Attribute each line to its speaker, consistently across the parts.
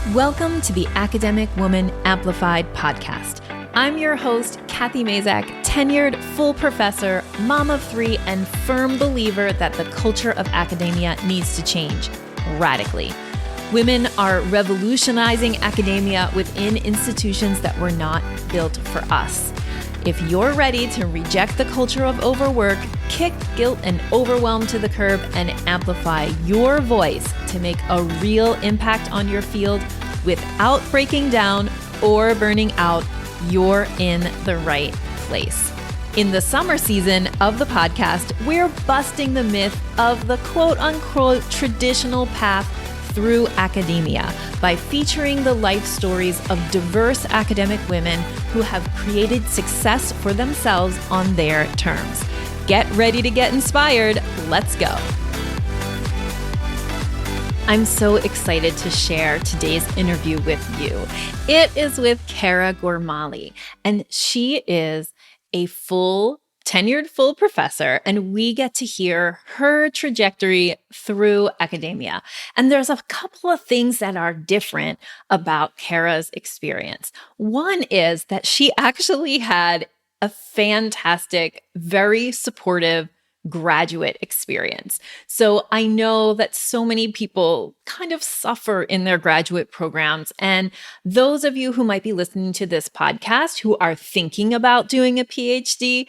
Speaker 1: Welcome to the Academic Womxn Amplified podcast. I'm your host, Kathy Mazak, tenured full professor, mom of three, and firm believer that the culture of academia needs to change radically. Women are revolutionizing academia within institutions that were not built for us. If you're ready to reject the culture of overwork, kick guilt and overwhelm to the curb, and amplify your voice to make a real impact on your field without breaking down or burning out, you're in the right place. In the summer season of the podcast, we're busting the myth of the quote-unquote traditional path through academia by featuring the life stories of diverse academic women who have created success for themselves on their terms. Get ready to get inspired. Let's go. I'm so excited to share today's interview with you. It is with Cara Gormally, and she is a tenured full professor, and we get to hear her trajectory through academia. And there's a couple of things that are different about Cara's experience. One is that she actually had a fantastic, very supportive graduate experience. So I know that so many people kind of suffer in their graduate programs. And those of you who might be listening to this podcast who are thinking about doing a PhD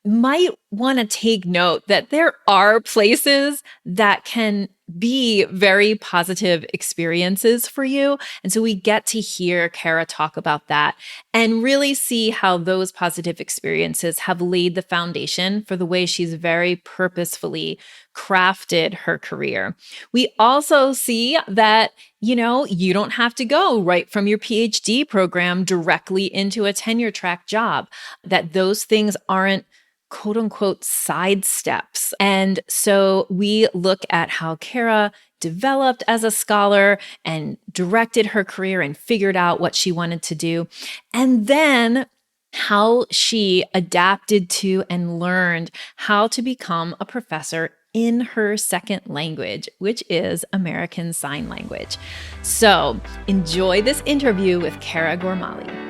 Speaker 1: might want to take note that there are places that can be very positive experiences for you. And so we get to hear Cara talk about that and really see how those positive experiences have laid the foundation for the way she's very purposefully crafted her career. We also see that, you don't have to go right from your PhD program directly into a tenure track job, that those things aren't quote unquote side steps. And so we look at how Cara developed as a scholar and directed her career and figured out what she wanted to do. And then how she adapted to and learned how to become a professor in her second language, which is American Sign Language. So enjoy this interview with Cara Gormally.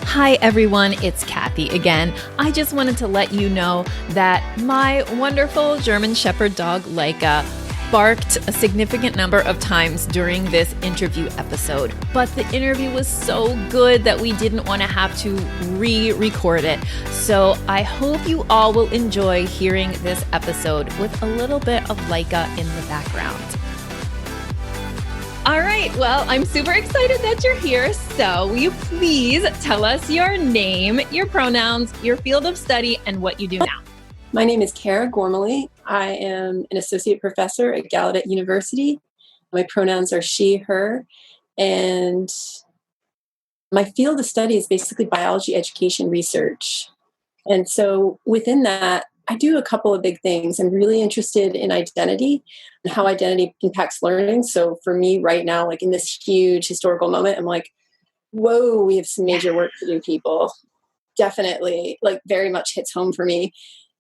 Speaker 1: Hi, everyone. It's Kathy again. I just wanted to let you know that my wonderful German Shepherd dog, Leica, barked a significant number of times during this interview episode, but the interview was so good that we didn't want to have to re-record it. So I hope you all will enjoy hearing this episode with a little bit of Leica in the background. All right, well, I'm super excited that you're here. So will you please tell us your name, your pronouns, your field of study, and what you do now?
Speaker 2: My name is Cara Gormally. I am an associate professor at Gallaudet University. My pronouns are she, her, and my field of study is basically biology education research. And so within that, I do a couple of big things. I'm really interested in identity and how identity impacts learning. So for me right now, like in this huge historical moment, I'm like, whoa, we have some major work to do, people. Definitely, like very much hits home for me.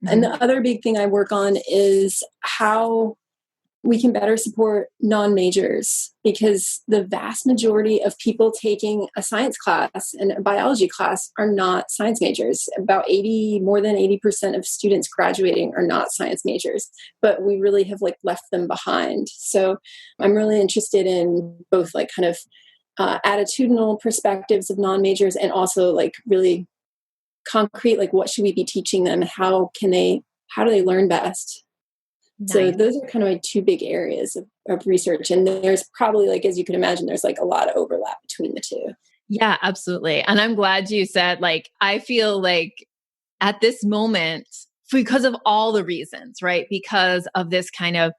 Speaker 2: Mm-hmm. And the other big thing I work on is how we can better support non-majors, because the vast majority of people taking a science class and a biology class are not science majors. More than 80% of students graduating are not science majors, but we really have left them behind. So I'm really interested in both kind of attitudinal perspectives of non-majors and also really concrete, what should we be teaching them? How do they learn best? Nice. So those are kind of my two big areas of research. And there's probably, as you can imagine, there's a lot of overlap between the two.
Speaker 1: Yeah, absolutely. And I'm glad you said, I feel at this moment, because of all the reasons, right? Because of this kind of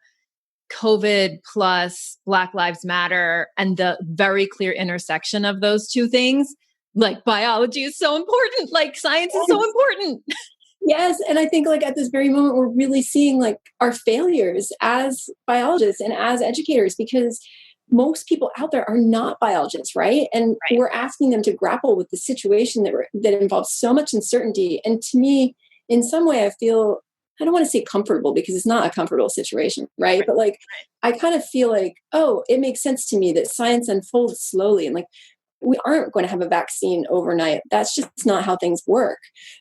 Speaker 1: COVID plus Black Lives Matter and the very clear intersection of those two things, biology is so important, science is so important.
Speaker 2: Yes. And I think at this very moment, we're really seeing our failures as biologists and as educators, because most people out there are not biologists, right? And we're asking them to grapple with the situation that involves so much uncertainty. And to me, in some way, I feel I don't want to say comfortable because it's not a comfortable situation, right? But like, I kind of feel like, oh, it makes sense to me that science unfolds slowly. And like, we aren't going to have a vaccine overnight. That's just not how things work.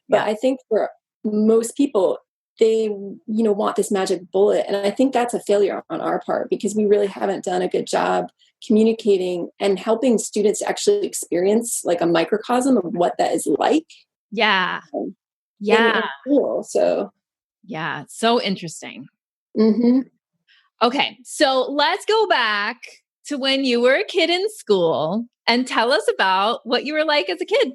Speaker 2: But
Speaker 1: Yeah.
Speaker 2: I think for most people, they, want this magic bullet. And I think that's a failure on our part because we really haven't done a good job communicating and helping students actually experience like a microcosm of what that is like
Speaker 1: Yeah.
Speaker 2: in,
Speaker 1: Yeah.
Speaker 2: in school. So,
Speaker 1: Yeah. So interesting.
Speaker 2: mm-hmm.
Speaker 1: Okay. So let's go back to when you were a kid in school and tell us about what you were like as a kid.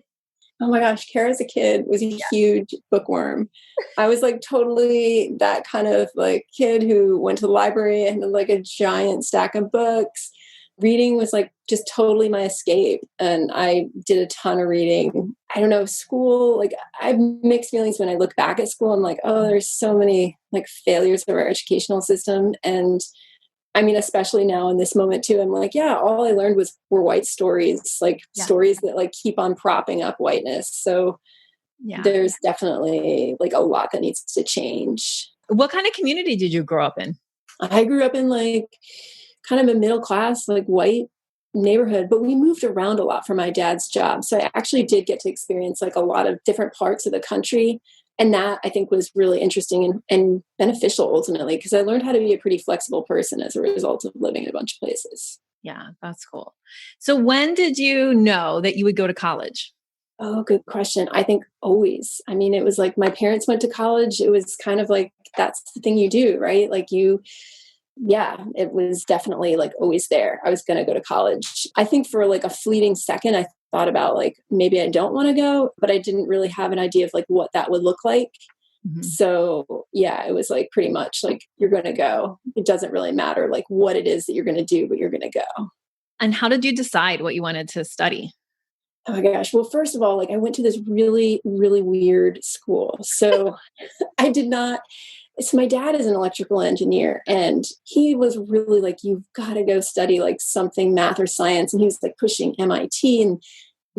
Speaker 2: Oh my gosh, Cara as a kid was a huge bookworm. I was like totally that kind of like kid who went to the library and had like a giant stack of books. Reading was like just totally my escape. And I did a ton of reading. I don't know, school, like I have mixed feelings when I look back at school. I'm like, oh, there's so many like failures of our educational system. And I mean, especially now in this moment too, I'm like, yeah, all I learned were white stories, like
Speaker 1: Yeah.
Speaker 2: stories that like keep on propping up whiteness. So
Speaker 1: Yeah.
Speaker 2: there's definitely like a lot that needs to change.
Speaker 1: What kind of community did you grow up in?
Speaker 2: I grew up in like kind of a middle class, like white neighborhood, but we moved around a lot for my dad's job. So I actually did get to experience like a lot of different parts of the country. And that I think was really interesting and beneficial ultimately, because I learned how to be a pretty flexible person as a result of living in a bunch of places.
Speaker 1: Yeah, that's cool. So when did you know that you would go to college?
Speaker 2: Oh, good question. I think always. I mean, it was like my parents went to college. It was kind of like that's the thing you do, right? Like yeah, it was definitely like always there. I was going to go to college. I think for like a fleeting second, I thought about like maybe I don't want to go, but I didn't really have an idea of like what that would look like.
Speaker 1: Mm-hmm.
Speaker 2: So yeah, it was like pretty much like you're going to go. It doesn't really matter like what it is that you're going to do, but you're going to go.
Speaker 1: And how did you decide what you wanted to study?
Speaker 2: Oh my gosh. Well, first of all, like I went to this really, really weird school. So I did not. So my dad is an electrical engineer and he was really like, you've got to go study like something math or science. And he was like pushing MIT. And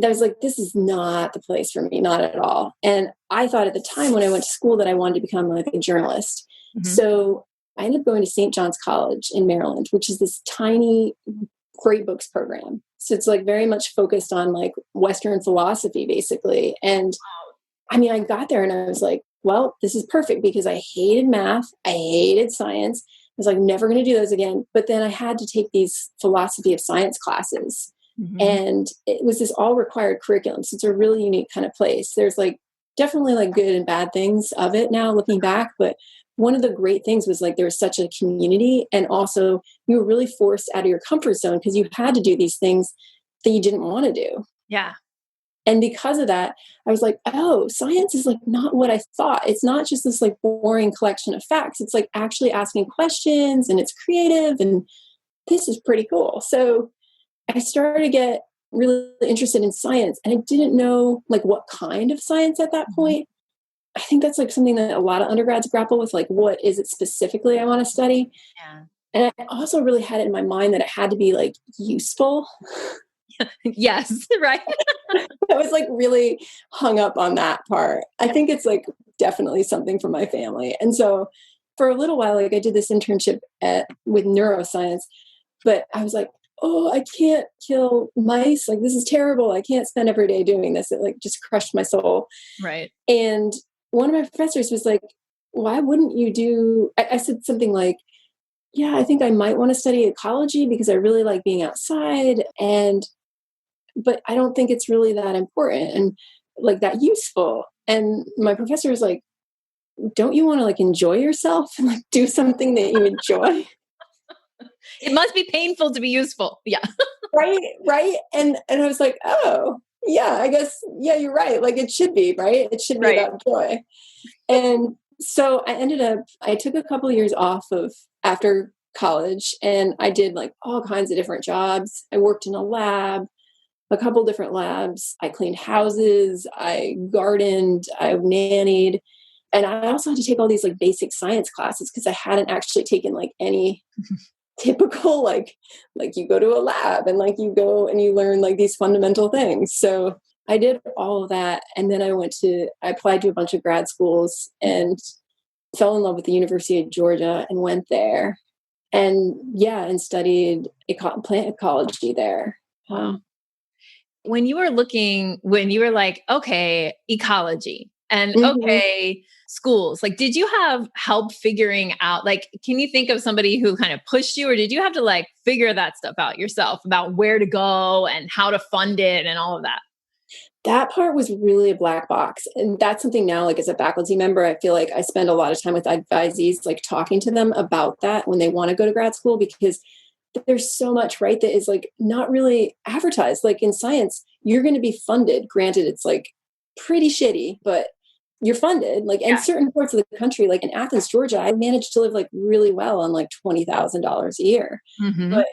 Speaker 2: I was like, this is not the place for me, not at all. And I thought at the time when I went to school that I wanted to become like a journalist.
Speaker 1: Mm-hmm.
Speaker 2: So I ended up going to St. John's College in Maryland, which is this tiny great books program. So it's like very much focused on like Western philosophy, basically. And I mean, I got there and I was like, well, this is perfect because I hated math. I hated science. I was like, never going to do those again. But then I had to take these philosophy of science classes.
Speaker 1: Mm-hmm.
Speaker 2: And it was this all required curriculum. So it's a really unique kind of place. There's like definitely like good and bad things of it now looking back. But one of the great things was like there was such a community. And also you were really forced out of your comfort zone because you had to do these things that you didn't want to do.
Speaker 1: Yeah.
Speaker 2: And because of that, I was like, oh, science is like not what I thought. It's not just this like boring collection of facts. It's like actually asking questions and it's creative and this is pretty cool. So I started to get really interested in science and I didn't know like what kind of science at that point. I think that's like something that a lot of undergrads grapple with, like what is it specifically I want to study?
Speaker 1: Yeah.
Speaker 2: And I also really had it in my mind that it had to be like useful.
Speaker 1: Yes, right.
Speaker 2: I was like really hung up on that part. I think it's like definitely something for my family. And so for a little while, like I did this internship with neuroscience, but I was like, oh, I can't kill mice. Like, this is terrible. I can't spend every day doing this. It like just crushed my soul.
Speaker 1: Right.
Speaker 2: And one of my professors was like, why wouldn't you do, I said something like, yeah, I think I might want to study ecology because I really like being outside. But I don't think it's really that important and like that useful. And my professor was like, don't you want to like enjoy yourself and like do something that you enjoy?
Speaker 1: It must be painful to be useful. Yeah.
Speaker 2: Right. And I was like, oh yeah, I guess, yeah, you're right. Like it should be, right? It should be
Speaker 1: Right.
Speaker 2: about joy. And so I took a couple of years off of after college and I did like all kinds of different jobs. I worked in a couple different labs. I cleaned houses, I gardened, I nannied. And I also had to take all these like basic science classes because I hadn't actually taken like any typical like you go to a lab and like you go and you learn like these fundamental things. So I did all of that. And then I applied to a bunch of grad schools and fell in love with the University of Georgia and went there. And and studied plant ecology there.
Speaker 1: Wow. When you were like, okay, ecology and
Speaker 2: Mhm.
Speaker 1: okay, schools, like, did you have help figuring out, like, can you think of somebody who kind of pushed you, or did you have to like figure that stuff out yourself about where to go and how to fund it and all of that?
Speaker 2: That part was really a black box. And that's something now, like as a faculty member, I feel like I spend a lot of time with advisees, like talking to them about that when they want to go to grad school, because there's so much, right, that is like not really advertised. Like in science, you're going to be funded. Granted, it's like pretty shitty, but you're funded. Like in
Speaker 1: Yeah.
Speaker 2: certain parts of the country, like in Athens, Georgia, I managed to live like really well on like $20,000 a year.
Speaker 1: Hmm.
Speaker 2: But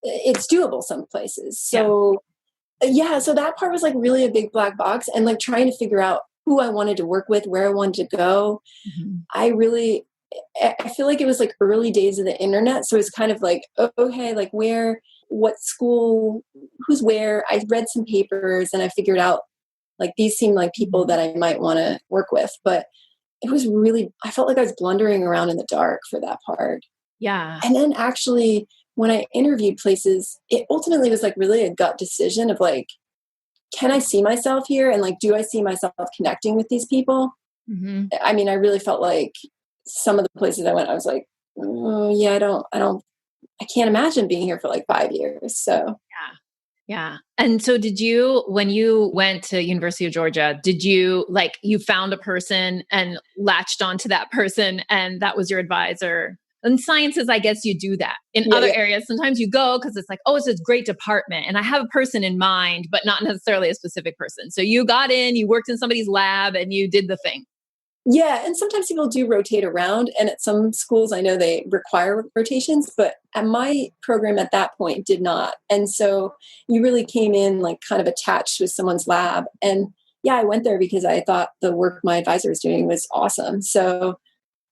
Speaker 2: it's doable some places.
Speaker 1: Yeah.
Speaker 2: So so that part was like really a big black box, and like trying to figure out who I wanted to work with, where I wanted to go.
Speaker 1: Hmm.
Speaker 2: I feel like it was like early days of the internet. So it's kind of like, okay, like where, what school, who's where. I read some papers and I figured out like these seemed like people that I might want to work with. But it was really, I felt like I was blundering around in the dark for that part.
Speaker 1: Yeah.
Speaker 2: And then actually, when I interviewed places, it ultimately was like really a gut decision of like, can I see myself here? And like, do I see myself connecting with these people?
Speaker 1: Hmm.
Speaker 2: I mean, I really felt like some of the places I went, I was like, oh, yeah, I can't imagine being here for like 5 years. So
Speaker 1: Yeah. Yeah. And so when you went to University of Georgia, did you like, you found a person and latched onto that person and that was your advisor? In sciences, I guess you do that. In
Speaker 2: yeah,
Speaker 1: other
Speaker 2: yeah.
Speaker 1: areas, sometimes you go because it's like, oh, it's a great department and I have a person in mind, but not necessarily a specific person. So you got in, you worked in somebody's lab and you did the thing.
Speaker 2: Yeah, and sometimes people do rotate around, and at some schools, I know they require rotations, but at my program at that point did not. And so you really came in like kind of attached with someone's lab. And yeah, I went there because I thought the work my advisor was doing was awesome. So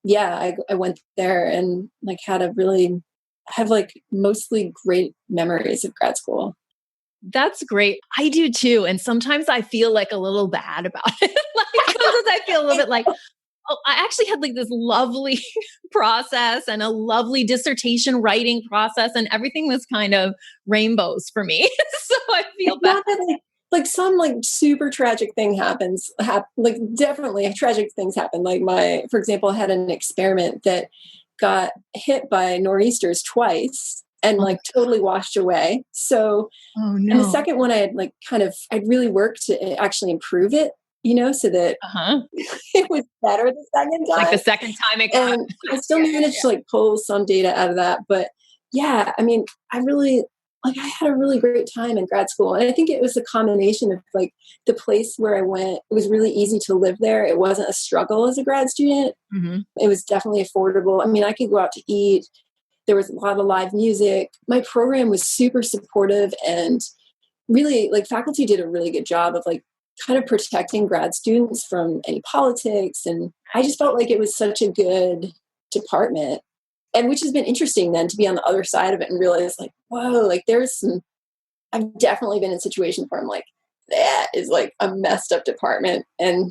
Speaker 2: yeah, I went there and like have like mostly great memories of grad school.
Speaker 1: That's great. I do too. And sometimes I feel like a little bad about it. Like sometimes I feel a little bit like, oh, I actually had like this lovely process and a lovely dissertation writing process, and everything was kind of rainbows for me. So I feel
Speaker 2: It's
Speaker 1: bad.
Speaker 2: not that like some like super tragic thing happens. Like definitely tragic things happen. Like for example, I had an experiment that got hit by nor'easters twice and
Speaker 1: Oh,
Speaker 2: like totally washed away. So,
Speaker 1: oh
Speaker 2: and the
Speaker 1: no.
Speaker 2: second one I had like I'd really worked to actually improve it, so that
Speaker 1: Uh huh.
Speaker 2: it was better the second
Speaker 1: Like
Speaker 2: time.
Speaker 1: the second time it got.
Speaker 2: And I still
Speaker 1: Yeah,
Speaker 2: managed
Speaker 1: yeah,
Speaker 2: to like pull some data out of that. But yeah, I mean, I had a really great time in grad school. And I think it was a combination of like the place where I went, it was really easy to live there. It wasn't a struggle as a grad student.
Speaker 1: yeah. Hmm.
Speaker 2: It was definitely affordable. I mean, I could go out to eat. There was a lot of live music. My program was super supportive, and really like faculty did a really good job of like kind of protecting grad students from any politics. And I just felt like it was such a good department. And which has been interesting then to be on the other side of it and realize like, whoa, like I've definitely been in situations where I'm like, that is like a messed up department. And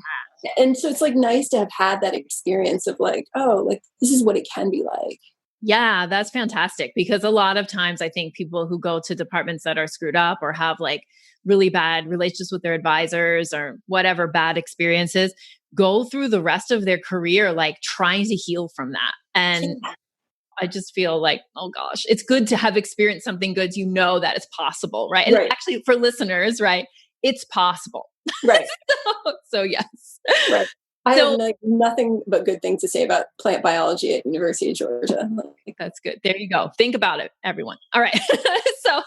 Speaker 2: so it's like nice to have had that experience of like, oh, like this is what it can be like.
Speaker 1: Yeah, that's fantastic because a lot of times I think people who go to departments that are screwed up or have like really bad relationships with their advisors or whatever bad experiences go through the rest of their career like trying to heal from that. And I just feel like, oh gosh, it's good to have experienced something good. You know that it's possible, right? And
Speaker 2: Right.
Speaker 1: actually, for listeners, right, it's possible.
Speaker 2: Right.
Speaker 1: So yes.
Speaker 2: Right. I have
Speaker 1: So
Speaker 2: like nothing but good things to say about plant biology at University of Georgia. Like,
Speaker 1: that's good. There you go. Think about it, everyone. All right. so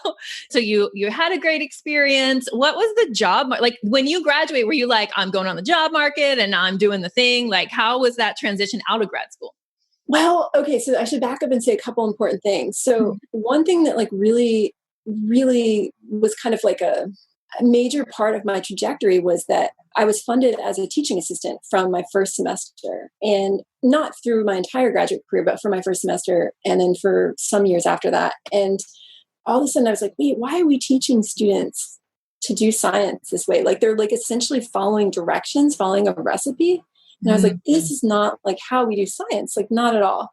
Speaker 1: so you had a great experience. What was the job like when you graduate? Were you like, I'm going on the job market and I'm doing the thing? Like, how was that transition out of grad school?
Speaker 2: well, okay, so I should back up and say a couple important things. So
Speaker 1: Mhm.
Speaker 2: one thing that like really, really was kind of like a major part of my trajectory was that I was funded as a teaching assistant from my first semester, and not through my entire graduate career, but for my first semester and then for some years after that. And all of a sudden I was like, wait, why are we teaching students to do science this way? Like they're like essentially following directions, following a recipe. And I was like,
Speaker 1: Mm-hmm.
Speaker 2: this is not like how we do science, like not at all.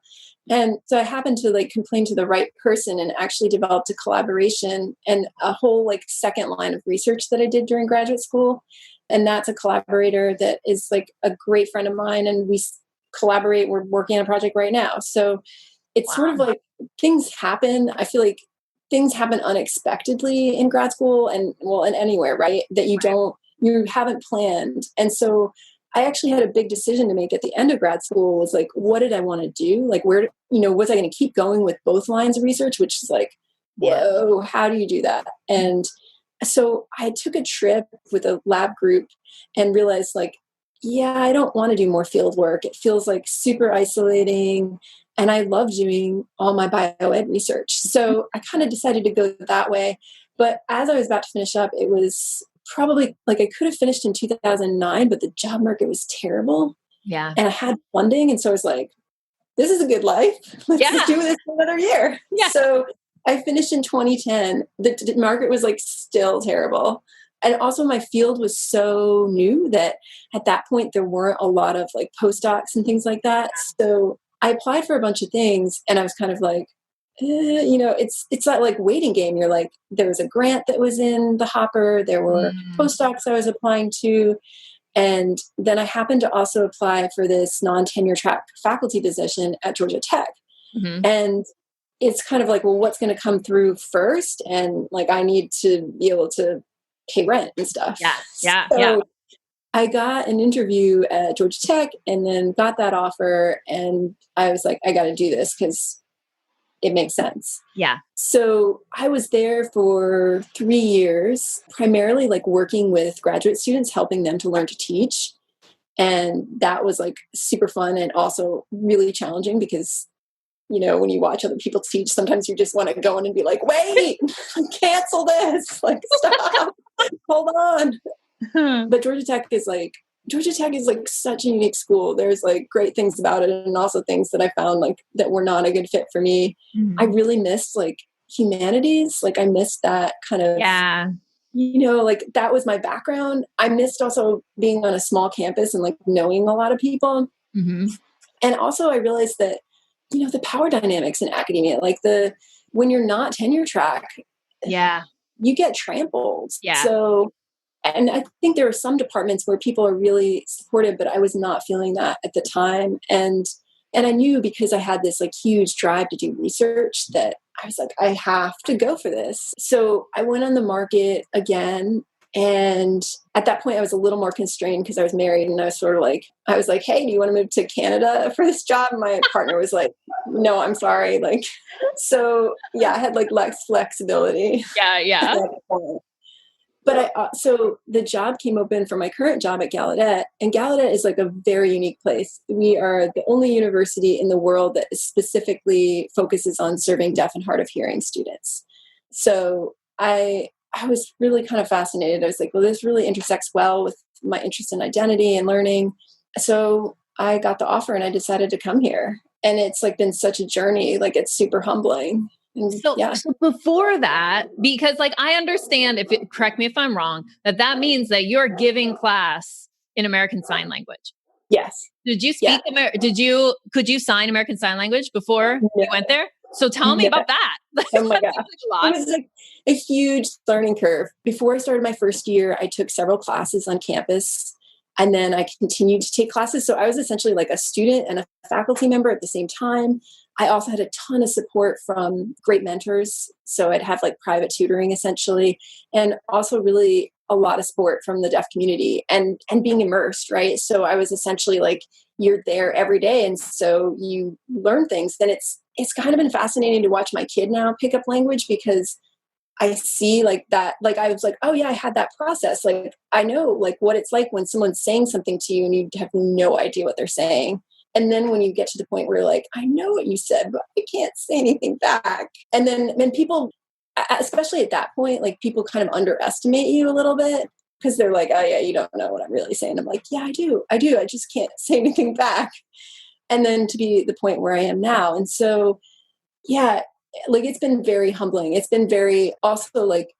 Speaker 2: And so I happened to like complain to the right person and actually developed a collaboration and a whole like second line of research that I did during graduate school. And that's a collaborator that is like a great friend of mine. And we collaborate. We're working on a project right now. So it's sort of
Speaker 1: Wow.
Speaker 2: like things happen. I feel like things happen unexpectedly in grad school and well, and anywhere, right? That you haven't planned. And so I actually had a big decision to make at the end of grad school was like, what did I want to do? Like, where, was I going to keep going with both lines of research, which is like,
Speaker 1: Yeah.
Speaker 2: whoa, how do you do that? And so I took a trip with a lab group and realized like, yeah, I don't want to do more field work. It feels like super isolating. And I love doing all my bioed research. So I kind of decided to go that way. But as I was about to finish up, it was probably like I could have finished in 2009, but the job market was terrible.
Speaker 1: Yeah.
Speaker 2: And I had funding. And so I was like, this is a good life. Let's just
Speaker 1: Yeah.
Speaker 2: do this another year.
Speaker 1: Yeah.
Speaker 2: So I finished in 2010. The market was like still terrible. And also my field was so new that at that point there weren't a lot of like postdocs and things like that. So I applied for a bunch of things and I was kind of like, it's that like waiting game. You're like, there was a grant that was in the hopper. There were
Speaker 1: Mm.
Speaker 2: postdocs I was applying to. And then I happened to also apply for this non-tenure track faculty position at Georgia Tech.
Speaker 1: Mm-hmm.
Speaker 2: And it's kind of like, well, what's going to come through first? And like, I need to be able to pay rent and stuff.
Speaker 1: Yeah. Yeah. Yeah.
Speaker 2: So I got an interview at Georgia Tech and then got that offer. And I was like, I got to do this because it makes sense.
Speaker 1: Yeah.
Speaker 2: So I was there for 3 years, primarily like working with graduate students, helping them to learn to teach. And that was like super fun and also really challenging because, when you watch other people teach, sometimes you just want to go in and be like, wait, cancel this, like stop, hold on. But Georgia Tech is like such a unique school. There's like great things about it and also things that I found like that were not a good fit for me.
Speaker 1: Mm-hmm.
Speaker 2: I really missed like humanities. Like I missed that kind of,
Speaker 1: Yeah.
Speaker 2: like that was my background. I missed also being on a small campus and like knowing a lot of people.
Speaker 1: Mm-hmm.
Speaker 2: And also I realized that, the power dynamics in academia, like when you're not tenure track,
Speaker 1: Yeah.
Speaker 2: you get trampled.
Speaker 1: Yeah.
Speaker 2: So, and I think there are some departments where people are really supportive, but I was not feeling that at the time. And I knew because I had this like huge drive to do research that I was like, I have to go for this. So I went on the market again. And at that point I was a little more constrained because I was married and I was like, hey, do you want to move to Canada for this job? And my partner was like, no, I'm sorry. Like, so yeah, I had like less flexibility.
Speaker 1: Yeah. Yeah.
Speaker 2: But so the job came open for my current job at Gallaudet, and Gallaudet is like a very unique place. We are the only university in the world that specifically focuses on serving deaf and hard of hearing students. So I was really kind of fascinated. I was like, well, this really intersects well with my interest in identity and learning. So I got the offer and I decided to come here. And it's like been such a journey. Like it's super humbling.
Speaker 1: So before that, because like I understand, correct me if I'm wrong, that means that you're giving class in American Sign Language.
Speaker 2: Yes.
Speaker 1: Did you speak? Could you sign American Sign Language before you went there? So tell me about that.
Speaker 2: Oh my gosh. It was like a huge learning curve. Before I started my first year, I took several classes on campus and then I continued to take classes. So I was essentially like a student and a faculty member at the same time. I also had a ton of support from great mentors. So I'd have like private tutoring essentially, and also really a lot of support from the deaf community and being immersed, right? So I was essentially like, you're there every day. And so you learn things. Then it's kind of been fascinating to watch my kid now pick up language because I see like that, like I was like, oh yeah, I had that process. Like I know like what it's like when someone's saying something to you and you have no idea what they're saying. And then when you get to the point where you're like, I know what you said, but I can't say anything back. And then when people, especially at that point, like people kind of underestimate you a little bit because they're like, oh yeah, you don't know what I'm really saying. I'm like, yeah, I do. I just can't say anything back. And then to be the point where I am now. And so, yeah, like it's been very humbling. It's been very also like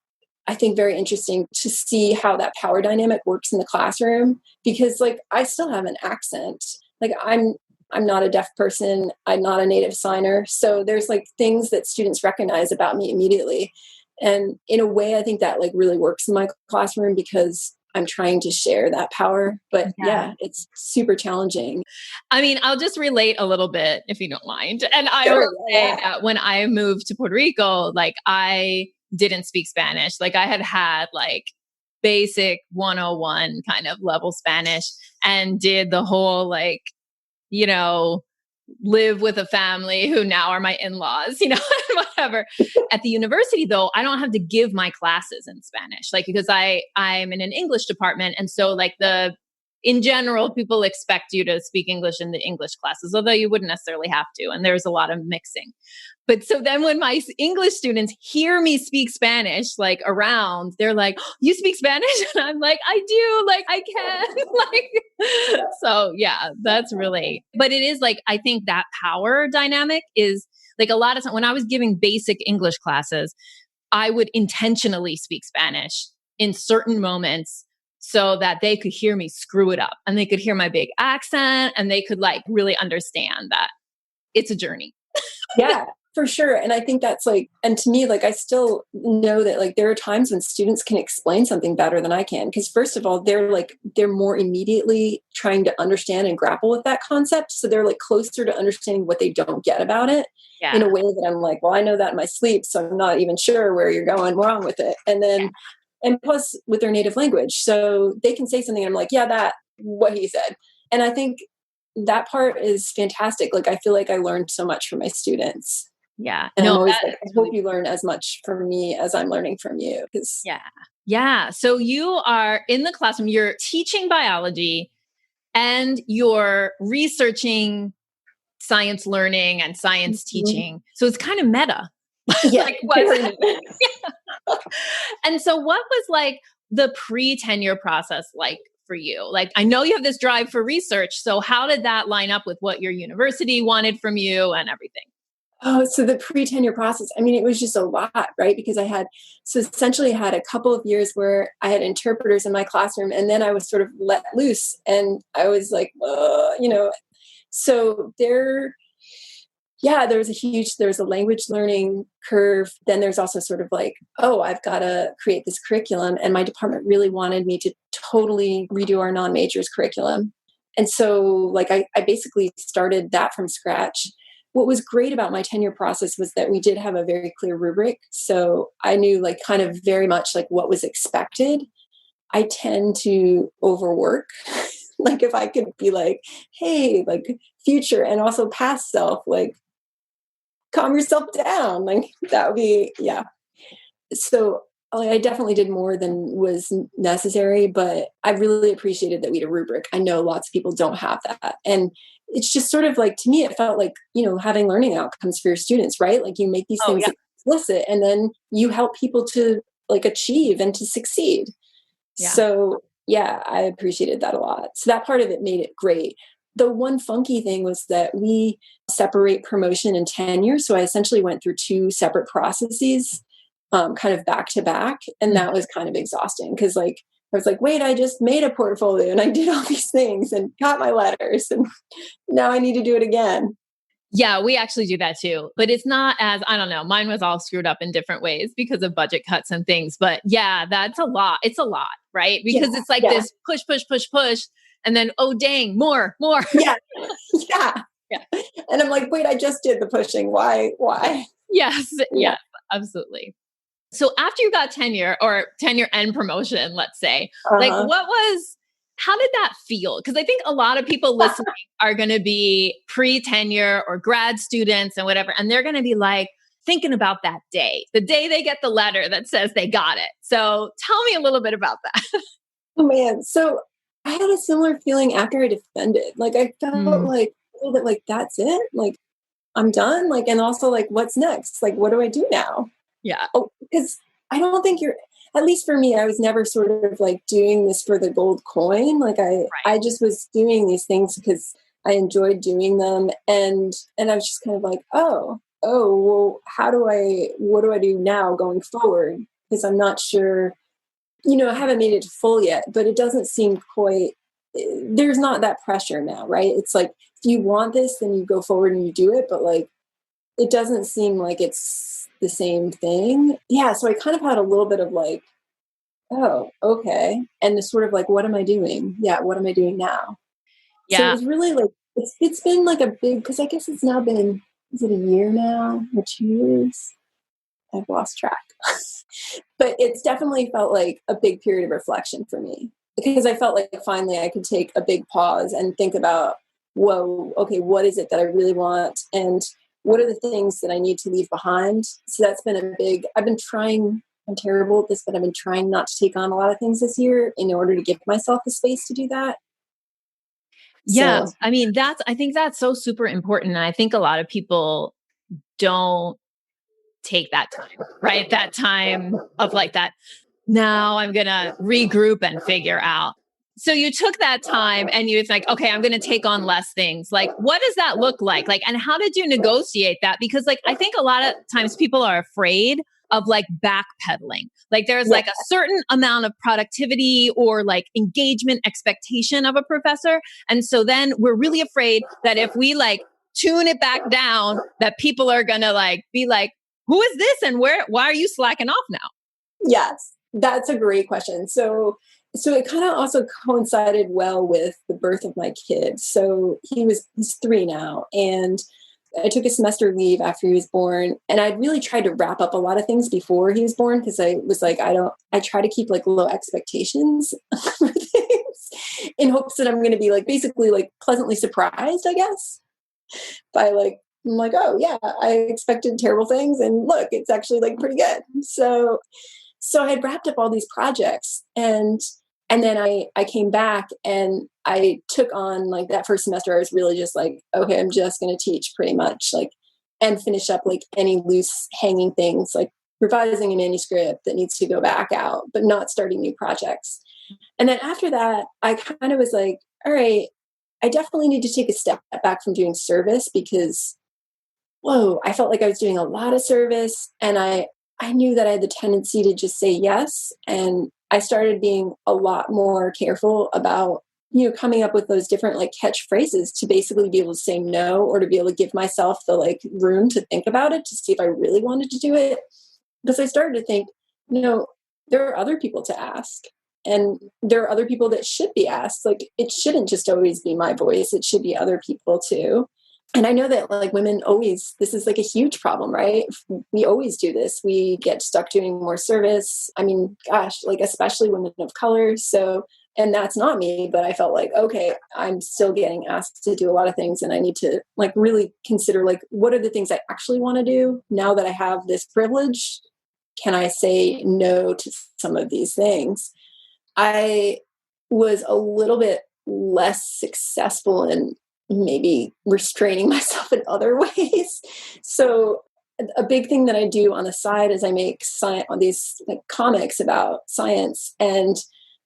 Speaker 2: I think very interesting to see how that power dynamic works in the classroom, because like I still have an accent. Like I'm not a deaf person. I'm not a native signer. So there's like things that students recognize about me immediately. And in a way, I think that like really works in my classroom because I'm trying to share that power. But
Speaker 1: Yeah.
Speaker 2: yeah, it's super challenging.
Speaker 1: I mean, I'll just relate a little bit if you don't mind. And I
Speaker 2: Sure,
Speaker 1: will say
Speaker 2: yeah.
Speaker 1: that when I moved to Puerto Rico, like I didn't speak Spanish. Like I had like basic 101 kind of level Spanish and did the whole like, you know, live with a family who now are my in-laws, whatever. At the university though, I don't have to give my classes in Spanish, like because I'm in an English department. And so like in general, people expect you to speak English in the English classes, although you wouldn't necessarily have to. And there's a lot of mixing. But so then when my English students hear me speak Spanish, like around, they're like, oh, you speak Spanish? And I'm like, I do, like I can. Like, so yeah, that's really, but it is like, I think that power dynamic is like a lot of time when I was giving basic English classes, I would intentionally speak Spanish in certain moments so that they could hear me screw it up and they could hear my big accent and they could like really understand that it's a journey.
Speaker 2: Yeah, for sure. And I think that's like, and to me, like, I still know that like there are times when students can explain something better than I can. Because first of all, they're more immediately trying to understand and grapple with that concept. So they're like closer to understanding what they don't get about it
Speaker 1: Yeah.
Speaker 2: in a way that I'm like, well, I know that in my sleep. So I'm not even sure where you're going wrong with it. And then, and plus with their native language. So they can say something and I'm like, yeah, that, what he said. And I think that part is fantastic. Like, I feel like I learned so much from my students.
Speaker 1: Yeah.
Speaker 2: And I'm
Speaker 1: No,
Speaker 2: always
Speaker 1: that
Speaker 2: like, I
Speaker 1: is
Speaker 2: hope
Speaker 1: really
Speaker 2: you learn as much from me as I'm learning from you. Because
Speaker 1: yeah. Yeah. So you are in the classroom, you're teaching biology and you're researching science learning and science teaching. So it's kind of meta.
Speaker 2: yeah,
Speaker 1: Like what?
Speaker 2: very much.
Speaker 1: And so what was like the pre-tenure process like for you? Like I know you have this drive for research. So how did that line up with what your university wanted from you and everything?
Speaker 2: Oh, so the pre-tenure process, I mean, it was just a lot, right? Because so essentially I had a couple of years where I had interpreters in my classroom and then I was sort of let loose and I was like, so yeah, there's a language learning curve. Then there's also sort of like, oh, I've got to create this curriculum. And my department really wanted me to totally redo our non-majors curriculum. And so like I basically started that from scratch. What was great about my tenure process was that we did have a very clear rubric. So I knew like kind of very much like what was expected. I tend to overwork. Like if I could be like, hey, like future and also past self, like calm yourself down. Like that would be, yeah. So like, I definitely did more than was necessary, but I really appreciated that we had a rubric. I know lots of people don't have that. And it's just sort of like, to me, it felt like, having learning outcomes for your students, right? Like you make these
Speaker 1: Oh
Speaker 2: things
Speaker 1: yeah.
Speaker 2: explicit and then you help people to like achieve and to succeed.
Speaker 1: Yeah.
Speaker 2: So yeah, I appreciated that a lot. So that part of it made it great. The one funky thing was that we separate promotion and tenure. So I essentially went through two separate processes, kind of back to back. And
Speaker 1: Mhm.
Speaker 2: that was kind of exhausting because like, I was like, wait, I just made a portfolio and I did all these things and got my letters and now I need to do it again.
Speaker 1: Yeah, we actually do that too. But it's not as, I don't know, mine was all screwed up in different ways because of budget cuts and things. But yeah, that's a lot. It's a lot, right?
Speaker 2: Yeah.
Speaker 1: Because it's like
Speaker 2: Yeah.
Speaker 1: this push, push, push, push. And then, oh, dang, more, more.
Speaker 2: Yeah. Yeah.
Speaker 1: Yeah.
Speaker 2: And I'm like, wait, I just did the pushing. Why? Why?
Speaker 1: Yes.
Speaker 2: Yeah.
Speaker 1: Yes. Absolutely. So after you got tenure and promotion, let's say, like
Speaker 2: Uh-huh.
Speaker 1: how did that feel? Because I think a lot of people listening are going to be pre-tenure or grad students and whatever, and they're going to be like thinking about that day, the day they get the letter that says they got it. So tell me a little bit about that.
Speaker 2: Oh man. So I had a similar feeling after I defended. Like I felt
Speaker 1: Mm,
Speaker 2: like a little bit like that's it. Like I'm done. Like and also like what's next? Like what do I do now?
Speaker 1: yeah.
Speaker 2: Oh, because I don't think you're at least for me, I was never sort of like doing this for the gold coin. Like I
Speaker 1: Right.
Speaker 2: just was doing these things because I enjoyed doing them and I was just kind of like, oh, well, what do I do now going forward? because I'm not sure, I haven't made it to full yet, but it doesn't seem quite, there's not that pressure now, right? It's like, if you want this, then you go forward and you do it. But like, it doesn't seem like it's the same thing. Yeah. So I kind of had a little bit of like, oh, okay. And the sort of like, what am I doing? Yeah. What am I doing now? So it
Speaker 1: Yeah.
Speaker 2: was really like, it's been like a big, because I guess it's now been, is it a year now or 2 years? I've lost track. But it's definitely felt like a big period of reflection for me, because I felt like finally I could take a big pause and think about, whoa, okay, what is it that I really want? And what are the things that I need to leave behind? So that's been a big, I've been trying, I'm terrible at this, but I've been trying not to take on a lot of things this year in order to give myself the space to do that.
Speaker 1: Yeah.
Speaker 2: So
Speaker 1: I mean, I think that's so super important. And I think a lot of people don't take that time, right? That time of like that. Now I'm going to regroup and figure out. So you took that time and you was like, okay, I'm going to take on less things. Like, what does that look like? Like, and how did you negotiate that? Because like, I think a lot of times people are afraid of like backpedaling. Like there's
Speaker 2: yeah,
Speaker 1: like a certain amount of productivity or like engagement expectation of a professor. And so then we're really afraid that if we like tune it back down, that people are going to like be like, who is this? And why are you slacking off now?
Speaker 2: yes, that's a great question. So it kind of also coincided well with the birth of my kid. So he's 3 now, and I took a semester leave after he was born, and I'd really tried to wrap up a lot of things before he was born, because I was like, I try to keep like low expectations for things in hopes that I'm going to be like basically like pleasantly surprised, I guess, by like, I'm like, oh yeah, I expected terrible things, and look, it's actually like pretty good. So I had wrapped up all these projects, and then I came back and I took on like that first semester. I was really just like, okay, I'm just going to teach pretty much like, and finish up like any loose hanging things, like revising a manuscript that needs to go back out, but not starting new projects. And then after that, I kind of was like, all right, I definitely need to take a step back from doing service, because whoa, I felt like I was doing a lot of service, and I knew that I had the tendency to just say yes. And I started being a lot more careful about, coming up with those different like catchphrases to basically be able to say no, or to be able to give myself the like room to think about it to see if I really wanted to do it. Because I started to think, there are other people to ask. And there are other people that should be asked. Like, it shouldn't just always be my voice. It should be other people too. And I know that like women always, this is like a huge problem, right? We always do this. We get stuck doing more service. I mean, gosh, like especially women of color. So, and that's not me, but I felt like, okay, I'm still getting asked to do a lot of things, and I need to like really consider like, what are the things I actually want to do now that I have this privilege? Can I say no to some of these things? I was a little bit less successful in maybe restraining myself in other ways. So a big thing that I do on the side is I make these like comics about science, and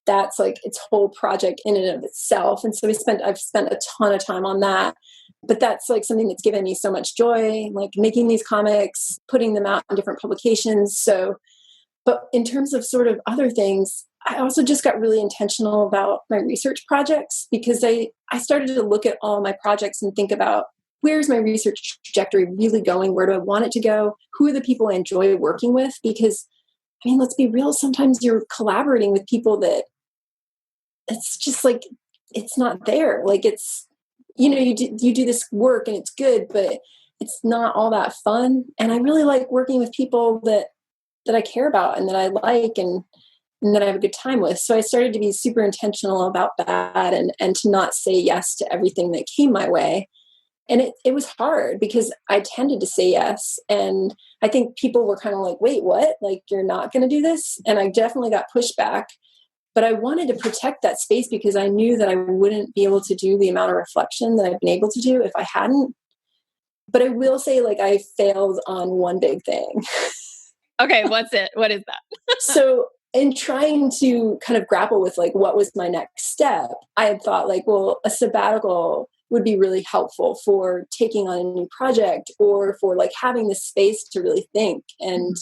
Speaker 2: that's like its whole project in and of itself. And so I've spent a ton of time on that. But that's like something that's given me so much joy, like making these comics, putting them out in different publications. So, but in terms of sort of other things, I also just got really intentional about my research projects, because I started to look at all my projects and think about, where's my research trajectory really going? Where do I want it to go? Who are the people I enjoy working with? Because, I mean, let's be real, sometimes you're collaborating with people that it's just like, it's not there. Like it's, you do this work and it's good, but it's not all that fun. And I really like working with people that I care about and that I like, and that I have a good time with. So I started to be super intentional about that, and to not say yes to everything that came my way. And it was hard, because I tended to say yes. And I think people were kind of like, wait, what? Like, you're not going to do this? And I definitely got pushback. But I wanted to protect that space, because I knew that I wouldn't be able to do the amount of reflection that I've been able to do if I hadn't. But I will say, like, I failed on one big thing.
Speaker 1: Okay, what's it? What is that?
Speaker 2: So in trying to kind of grapple with like what was my next step, I had thought like, well, a sabbatical would be really helpful for taking on a new project, or for like having the space to really think and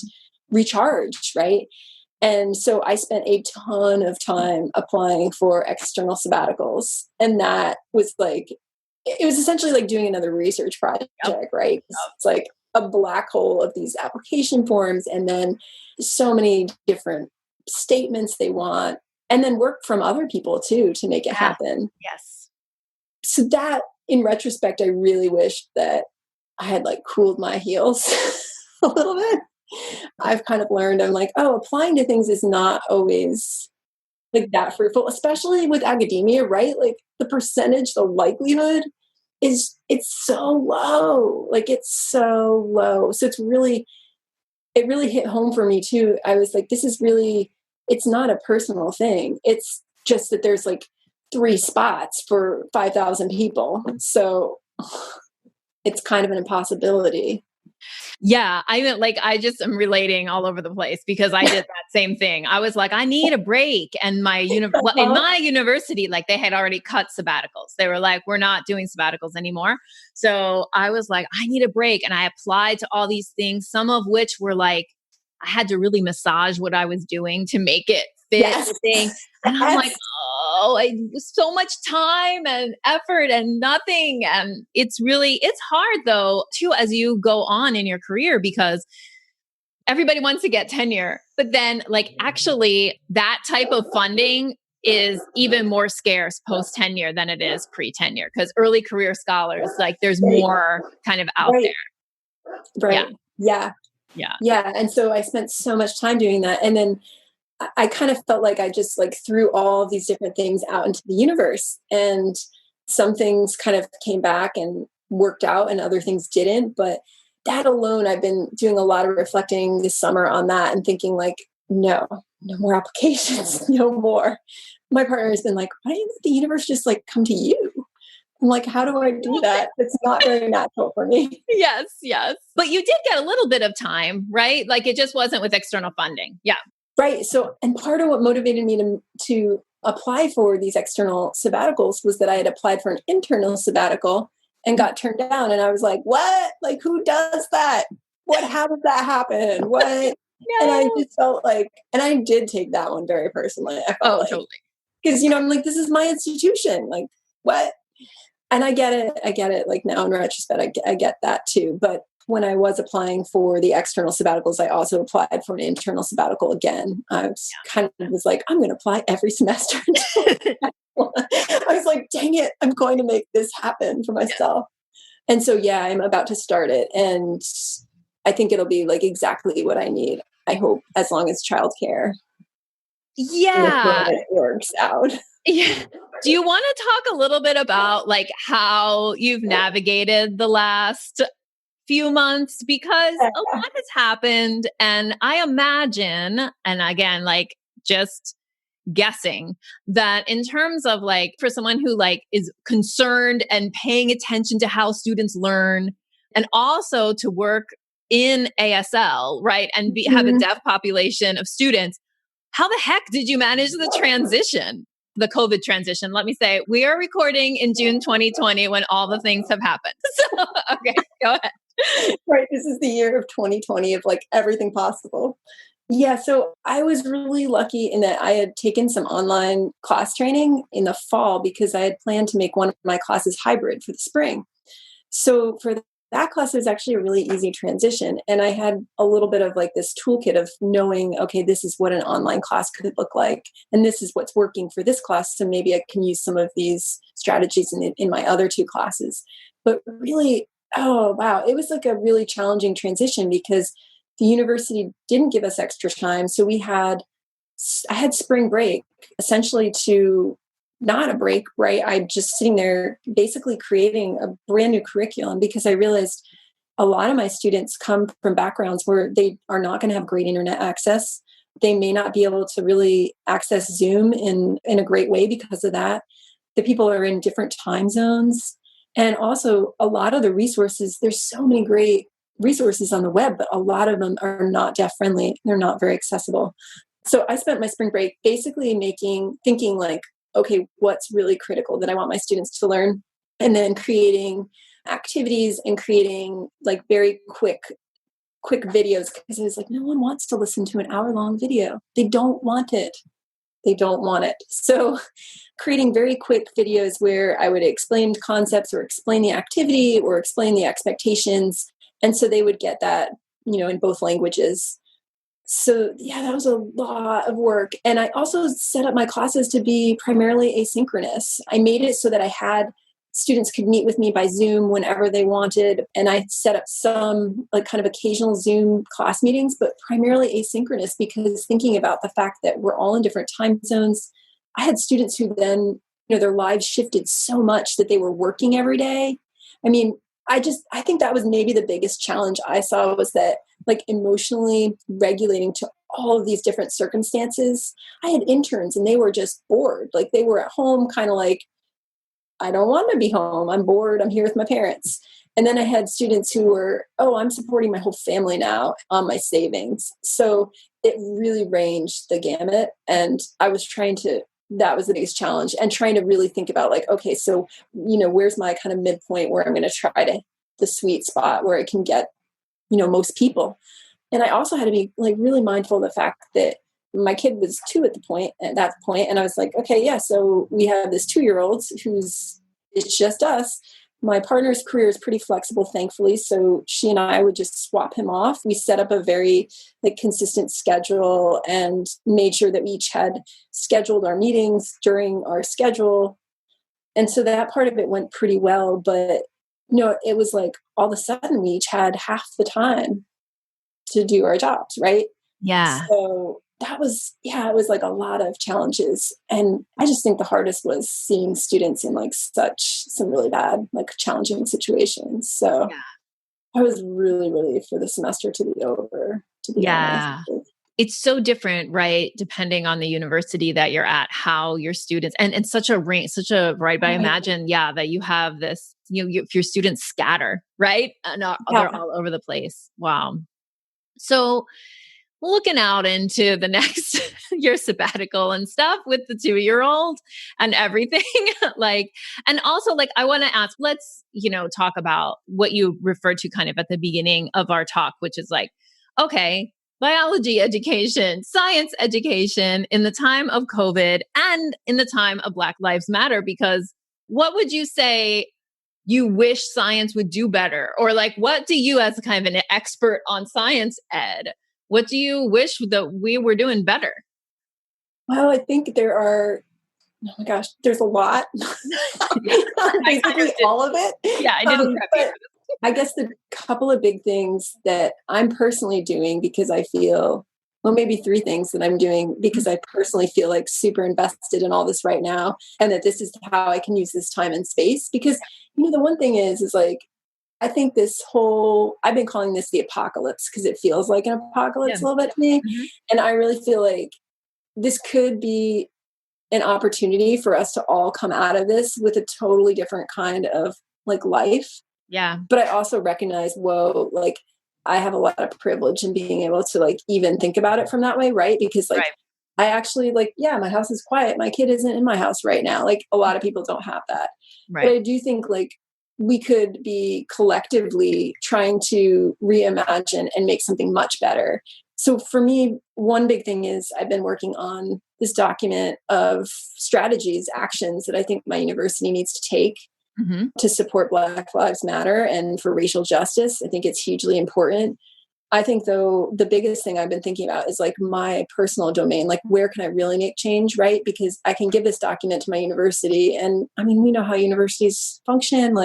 Speaker 2: recharge, right? And so I spent a ton of time applying for external sabbaticals. And that was like, it was essentially like doing another research project, right? It's like a black hole of these application forms, and then so many different statements they want, and then work from other people too to make it happen.
Speaker 1: Yes.
Speaker 2: So that, in retrospect, I really wish that I had like cooled my heels a little bit. I've kind of learned, I'm like, oh, applying to things is not always like that fruitful, especially with academia, right? Like the percentage, the likelihood it's so low. Like it's so low. So it really hit home for me too. I was like, this is really, it's not a personal thing. It's just that there's like 3 spots for 5,000 people. So it's kind of an impossibility.
Speaker 1: Yeah, I just am relating all over the place because I did that same thing. I was like, I need a break. And in my university, like they had already cut sabbaticals. They were like, we're not doing sabbaticals anymore. So I was like, I need a break. And I applied to all these things, some of which were like, I had to really massage what I was doing to make it fit the thing. And I'm like, oh, so much time and effort and nothing. And it's hard though, too, as you go on in your career, because everybody wants to get tenure, but then like actually that type of funding is even more scarce post tenure than it is pre tenure, because early career scholars, like there's more kind of out there.
Speaker 2: Right. Yeah. And so I spent so much time doing that. And then I kind of felt like I just like threw all of these different things out into the universe, and some things kind of came back and worked out and other things didn't. But that alone, I've been doing a lot of reflecting this summer on that and thinking like, no more applications, no more. My partner has been like, why don't you let the universe just like come to you? I'm like, how do I do that? It's not very natural for me.
Speaker 1: Yes. But you did get a little bit of time, right? Like it just wasn't with external funding. Yeah.
Speaker 2: Right. So, and part of what motivated me to apply for these external sabbaticals was that I had applied for an internal sabbatical and got turned down. And I was like, what? Like, who does that? How did that happen? What? No. And I just felt like, and I did take that one very personally. I felt like,
Speaker 1: totally.
Speaker 2: Because, I'm like, this is my institution. Like, what? And I get it. Like now in retrospect, I get that too. But when I was applying for the external sabbaticals, I also applied for an internal sabbatical again. I was like, I'm going to apply every semester. I was like, dang it, I'm going to make this happen for myself. And so, I'm about to start it. And I think it'll be like exactly what I need. I hope, as long as childcare works out.
Speaker 1: Yeah. Do you want to talk a little bit about like how you've navigated the last few months, because a lot has happened, and I imagine, and again, like just guessing, that in terms of like for someone who like is concerned and paying attention to how students learn, and also to work in ASL, right, and have a deaf population of students, how the heck did you manage the transition? The COVID transition. Let me say, we are recording in June 2020 when all the things have happened. So, okay, go ahead.
Speaker 2: Right. This is the year of 2020 of like everything possible. Yeah. So I was really lucky in that I had taken some online class training in the fall because I had planned to make one of my classes hybrid for the spring. So for that class, it was actually a really easy transition. And I had a little bit of like this toolkit of knowing, okay, this is what an online class could look like. And this is what's working for this class. So maybe I can use some of these strategies in my other 2 classes. But really, oh, wow. It was like a really challenging transition because the university didn't give us extra time. So I had spring break essentially to not a break, right? I'm just sitting there basically creating a brand new curriculum because I realized a lot of my students come from backgrounds where they are not going to have great internet access. They may not be able to really access Zoom in a great way because of that. The people are in different time zones. And also a lot of the resources, there's so many great resources on the web, but a lot of them are not deaf friendly. They're not very accessible. So I spent my spring break basically thinking like, okay, what's really critical that I want my students to learn? And then creating activities and creating like very quick quick videos because it was like, no one wants to listen to an hour-long video. They don't want it. They don't want it. So creating very quick videos where I would explain concepts or explain the activity or explain the expectations. And so they would get that, in both languages. So yeah, that was a lot of work. And I also set up my classes to be primarily asynchronous. I made it so that I had students could meet with me by Zoom whenever they wanted. And I set up some like kind of occasional Zoom class meetings, but primarily asynchronous because thinking about the fact that we're all in different time zones, I had students who then, their lives shifted so much that they were working every day. I mean, I think that was maybe the biggest challenge I saw was that like emotionally regulating to all of these different circumstances. I had interns and they were just bored. Like they were at home kind of like, I don't want to be home. I'm bored. I'm here with my parents. And then I had students who were, I'm supporting my whole family now on my savings. So it really ranged the gamut. And I was that was the biggest challenge and trying to really think about like, okay, so, where's my kind of midpoint where I'm going to try the sweet spot where I can get, most people. And I also had to be like really mindful of the fact that my kid was 2 at that point. And I was like, okay, yeah. So we have this 2-year-old it's just us. My partner's career is pretty flexible, thankfully. So she and I would just swap him off. We set up a very like consistent schedule and made sure that we each had scheduled our meetings during our schedule. And so that part of it went pretty well. But, it was like all of a sudden we each had half the time to do our jobs, right?
Speaker 1: Yeah.
Speaker 2: So it was like a lot of challenges. And I just think the hardest was seeing students in like some really bad, like challenging situations. So I was really relieved for the semester to be over, to be honest.
Speaker 1: It's so different, right? Depending on the university that you're at, how your students, and such a range, right? But I imagine, that you have this, if your students scatter, right? And they're all over the place. Wow. So looking out into the next year sabbatical and stuff with the 2-year-old and everything, and also I want to ask, let's, talk about what you referred to kind of at the beginning of our talk, which is like, okay, biology education, science education in the time of COVID and in the time of Black Lives Matter, because what would you say you wish science would do better? Or what do you, as kind of an expert on science ed, what do you wish that we were doing better?
Speaker 2: Well, I think there are, oh my gosh, there's a lot. Basically all of it.
Speaker 1: Yeah, I didn't prep you.
Speaker 2: I guess the couple of big things that I'm personally doing because I feel, maybe 3 things that I'm doing because I personally feel like super invested in all this right now. And that this is how I can use this time and space. Because, the one thing is like, I think I've been calling this the apocalypse because it feels like an apocalypse a little bit to me. Mm-hmm. And I really feel like this could be an opportunity for us to all come out of this with a totally different kind of like life.
Speaker 1: Yeah.
Speaker 2: But I also recognize, I have a lot of privilege in being able to even think about it from that way. Right. Because I actually my house is quiet. My kid isn't in my house right now. A lot of people don't have that. Right. But I do think we could be collectively trying to reimagine and make something much better. So for me, one big thing is I've been working on this document of strategies, actions that I think my university needs to take to support Black Lives Matter and for racial justice. I think it's hugely important. I think, though, the biggest thing I've been thinking about is my personal domain, where can I really make change, right? Because I can give this document to my university. And I mean, we know how universities function.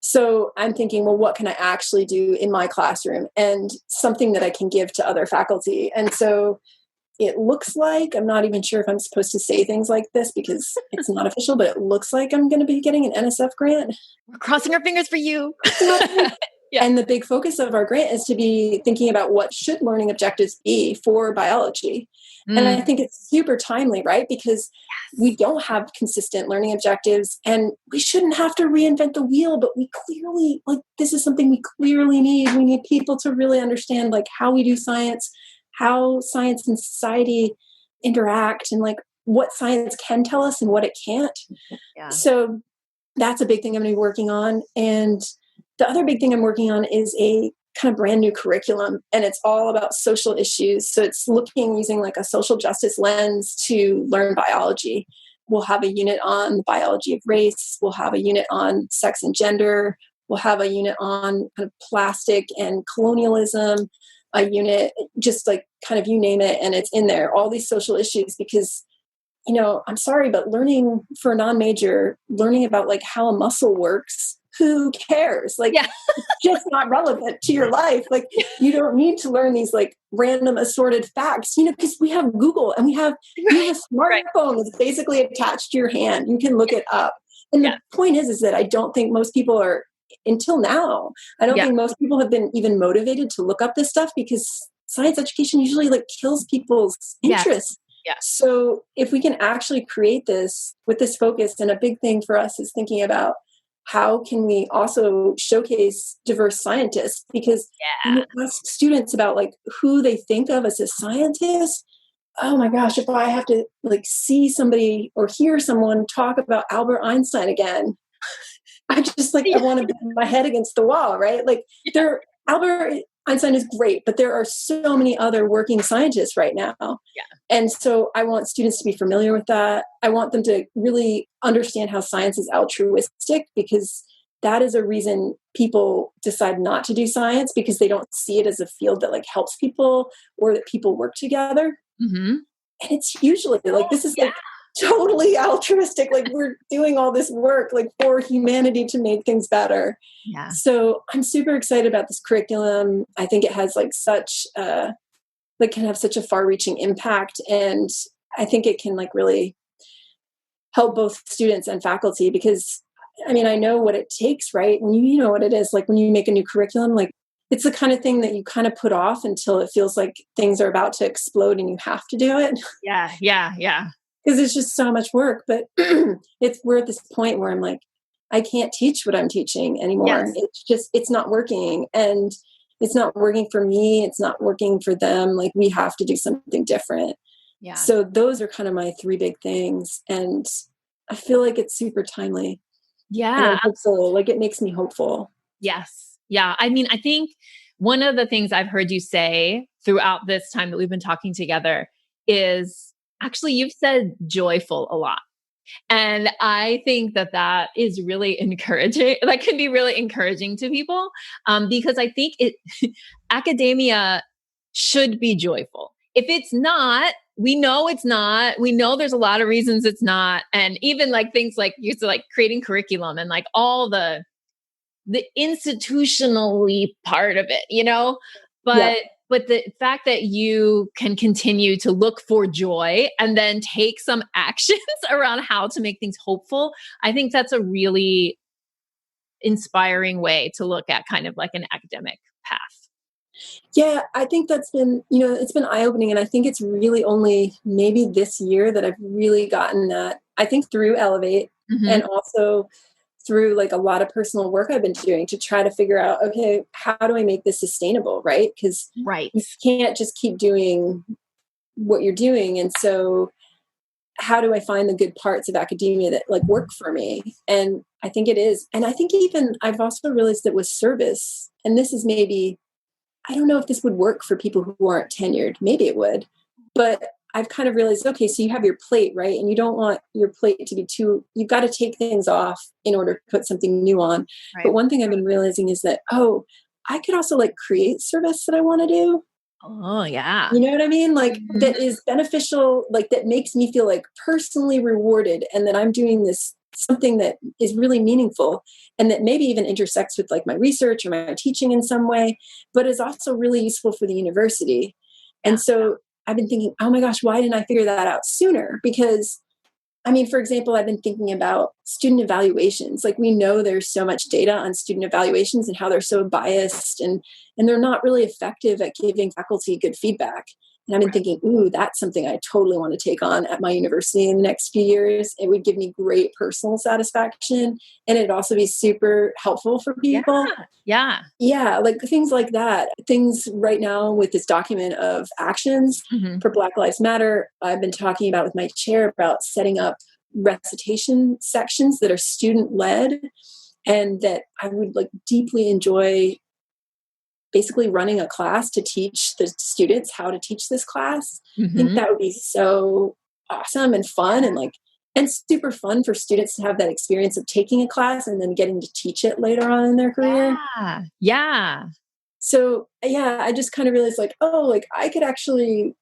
Speaker 2: So I'm thinking, well, what can I actually do in my classroom and something that I can give to other faculty? And so it looks like, I'm not even sure if I'm supposed to say things like this because it's not official, but it looks like I'm going to be getting an NSF grant.
Speaker 1: We're crossing our fingers for you.
Speaker 2: Yeah. And the big focus of our grant is to be thinking about what should learning objectives be for biology. And I think it's super timely, right? Because we don't have consistent learning objectives and we shouldn't have to reinvent the wheel, but we clearly, this is something we clearly need. We need people to really understand how we do science, how science and society interact, and what science can tell us and what it can't. Yeah. So that's a big thing I'm going to be working on. And the other big thing I'm working on is a kind of brand new curriculum, and it's all about social issues. So it's looking using like a social justice lens to learn biology. We'll have a unit on the biology of race. We'll have a unit on sex and gender. We'll have a unit on kind of plastic and colonialism, a unit, just like kind of you name it, and it's in there, all these social issues, because, you know, I'm sorry, but learning for a non-major, learning about like how a muscle works, who cares? Like,
Speaker 1: Yeah.
Speaker 2: it's just not relevant to your life. Like, you don't need to learn these like random assorted facts, you know, because we have Google and you have a smartphone that's basically attached to your hand. You can look it up. And the point is that I don't think most people are, until now, I don't think most people have been even motivated to look up this stuff, because science education usually like kills people's interest.
Speaker 1: Yes.
Speaker 2: So if we can actually create this with this focus, and a big thing for us is thinking about how can we also showcase diverse scientists, because when you ask students about like who they think of as a scientist, oh my gosh, if I have to like see somebody or hear someone talk about Albert Einstein again, I just like, I want to bang my head against the wall, right? Like Albert Einstein is great, but there are so many other working scientists right now.
Speaker 1: Yeah.
Speaker 2: And so I want students to be familiar with that. I want them to really understand how science is altruistic, because that is a reason people decide not to do science, because they don't see it as a field that like helps people or that people work together.
Speaker 1: Mm-hmm.
Speaker 2: And it's usually like, this is like totally altruistic. Like, we're doing all this work like for humanity to make things better.
Speaker 1: Yeah.
Speaker 2: So I'm super excited about this curriculum. I think it has like such like can have such a far reaching impact. And I think it can like really help both students and faculty, because I mean, I know what it takes, right? When you know what it is, like when you make a new curriculum, like it's the kind of thing that you kind of put off until it feels like things are about to explode and you have to do it.
Speaker 1: Yeah.
Speaker 2: Because it's just so much work. But we're at this point where I'm like, I can't teach what I'm teaching anymore.
Speaker 1: Yes.
Speaker 2: It's not working. And it's not working for me. It's not working for them. Like, we have to do something different.
Speaker 1: Yeah.
Speaker 2: So those are kind of my three big things. And I feel like it's super timely.
Speaker 1: Yeah.
Speaker 2: And I'm hopeful. Like, it makes me hopeful.
Speaker 1: Yes. Yeah. I mean, I think one of the things I've heard you say throughout this time that we've been talking together is actually you've said joyful a lot. And I think that that is really encouraging. That can be really encouraging to people, because I think academia should be joyful. If it's not, we know it's not. We know there's a lot of reasons it's not. And even like things like you said, like creating curriculum and like all the institutionally part of it, you know, but the fact that you can continue to look for joy and then take some actions around how to make things hopeful, I think that's a really inspiring way to look at kind of like an academic path.
Speaker 2: Yeah, I think that's been, you know, it's been eye-opening. And I think it's really only maybe this year that I've really gotten that. I think through Elevate and also through like a lot of personal work I've been doing to try to figure out, okay, how do I make this sustainable, right? Because you can't just keep doing what you're doing. And so how do I find the good parts of academia that like work for me? And I think it is. And I think even I've also realized that with service, and this is maybe, I don't know if this would work for people who aren't tenured. Maybe it would. But I've kind of realized, okay, so you have your plate, right? And you don't want your plate to be you've got to take things off in order to put something new on. Right. But one thing I've been realizing is that, I could also like create service that I want to do.
Speaker 1: Oh, yeah.
Speaker 2: You know what I mean? Like that is beneficial, like that makes me feel like personally rewarded, and that I'm doing this something that is really meaningful and that maybe even intersects with like my research or my teaching in some way, but is also really useful for the university. And so I've been thinking, oh my gosh, why didn't I figure that out sooner? Because I mean, for example, I've been thinking about student evaluations. Like, we know there's so much data on student evaluations and how they're so biased and they're not really effective at giving faculty good feedback. And I've been thinking, ooh, that's something I totally want to take on at my university in the next few years. It would give me great personal satisfaction, and it'd also be super helpful for people.
Speaker 1: Yeah.
Speaker 2: Like things like that. Things right now with this document of actions for Black Lives Matter, I've been talking about with my chair about setting up recitation sections that are student led, and that I would like deeply enjoy basically running a class to teach the students how to teach this class. I think
Speaker 1: Mm-hmm.
Speaker 2: that would be so awesome and fun, and super fun for students to have that experience of taking a class and then getting to teach it later on in their career.
Speaker 1: Yeah. Yeah.
Speaker 2: So yeah, I just kind of realized like, oh, like I could actually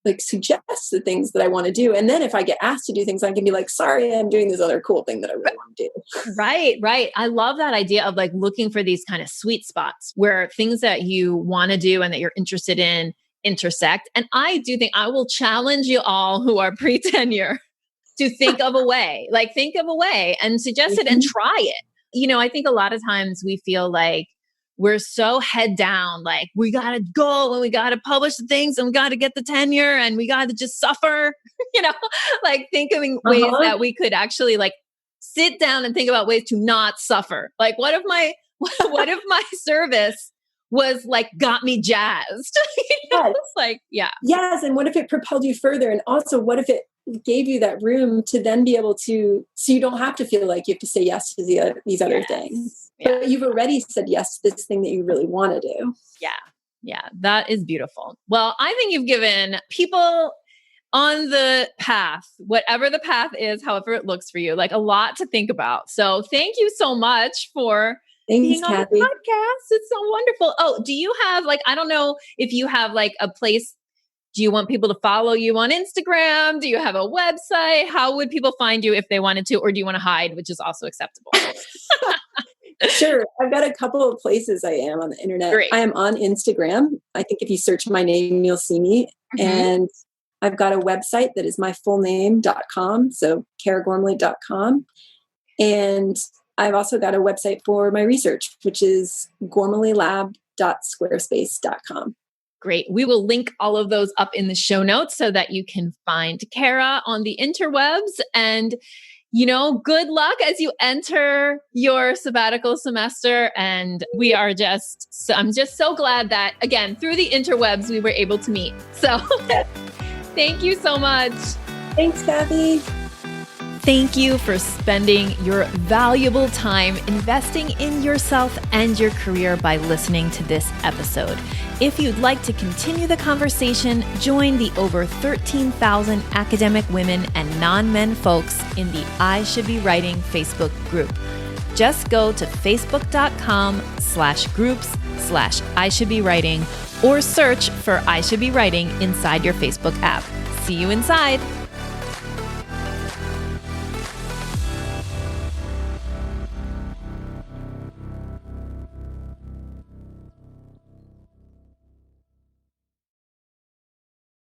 Speaker 2: like suggest the things that I want to do. And then if I get asked to do things, I can be like, sorry, I'm doing this other cool thing that I really want to do.
Speaker 1: Right, right. I love that idea of like looking for these kind of sweet spots where things that you want to do and that you're interested in intersect. And I do think I will challenge you all who are pre-tenure to think of a way, like think of a way and suggest it and
Speaker 2: Mhm.
Speaker 1: try it. I think a lot of times we feel like we're so head down, like we got to go and we got to publish the things and we got to get the tenure and we got to just suffer, you know, like thinking ways
Speaker 2: Uh-huh.
Speaker 1: that we could actually like sit down and think about ways to not suffer. Like what if my, what if my service was like, got me jazzed,
Speaker 2: Yes.
Speaker 1: like, yeah.
Speaker 2: Yes. And what if it propelled you further? And also, what if it gave you that room to then be able to, so you don't have to feel like you have to say yes to these other things,
Speaker 1: Yeah.
Speaker 2: but you've already said yes to this thing that you really want to do.
Speaker 1: Yeah. Yeah. That is beautiful. Well, I think you've given people on the path, whatever the path is, however it looks for you, like a lot to think about. So thank you so much for
Speaker 2: Thanks,
Speaker 1: being on the
Speaker 2: Kathy.
Speaker 1: podcast. It's so wonderful. Oh, do you have like, I don't know if you have like a place, do you want people to follow you on Instagram? Do you have a website? How would people find you if they wanted to? Or do you want to hide, which is also acceptable?
Speaker 2: Sure. I've got a couple of places I am on the internet.
Speaker 1: Great.
Speaker 2: I am on Instagram. I think if you search my name, you'll see me.
Speaker 1: Mhm.
Speaker 2: And I've got a website that is myfullname.com. So caragormally.com. And I've also got a website for my research, which is gormallylab.squarespace.com.
Speaker 1: Great. We will link all of those up in the show notes so that you can find Cara on the interwebs. And, good luck as you enter your sabbatical semester. And I'm just so glad that, again, through the interwebs, we were able to meet. So thank you so much.
Speaker 2: Thanks, Kathy.
Speaker 1: Thank you for spending your valuable time investing in yourself and your career by listening to this episode. If you'd like to continue the conversation, join the over 13,000 academic women and non-men folks in the I Should Be Writing Facebook group. Just go to facebook.com/groups/I Should Be Writing or search for I Should Be Writing inside your Facebook app. See you inside.